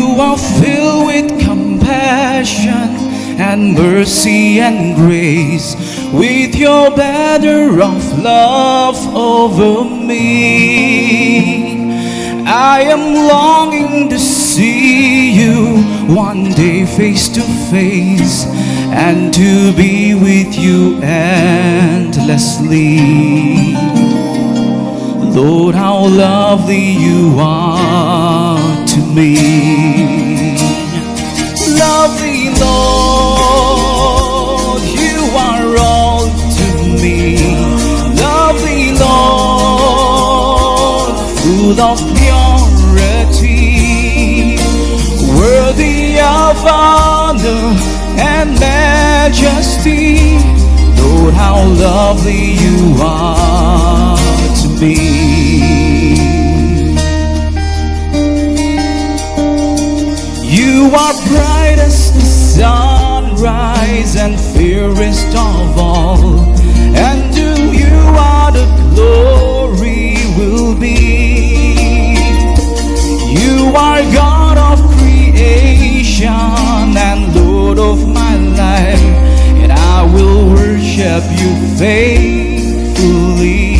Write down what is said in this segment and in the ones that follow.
You are filled with compassion and mercy and grace, with your banner of love over me. I am longing to see you one day face to face, and to be with you endlessly. Lord, how lovely you are to me. Lovely Lord, you are all to me. Lovely Lord, full of purity, worthy of honor and majesty. Lord, how lovely you are to me. You are bright as the sunrise and fairest of all, and to you all the glory will be. You are God of creation and Lord of my life, and I will worship you faithfully.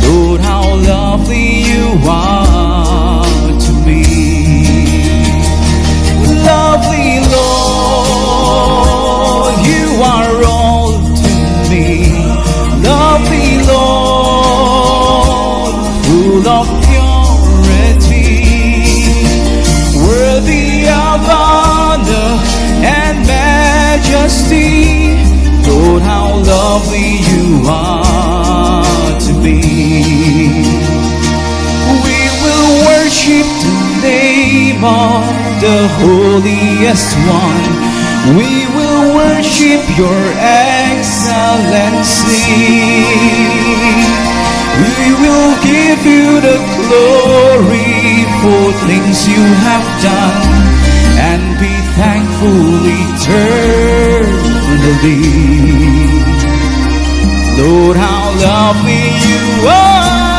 Lord, how lovely you are to me. Lovely Lord, you are all to me. Lovely Lord, full of purity, worthy of honor and majesty. Lord, how lovely you are to me. We will worship the name of the holiest one. We will worship your excellency. We will give you the glory for things you have done, and be thankful eternally. Lord, how lovely you are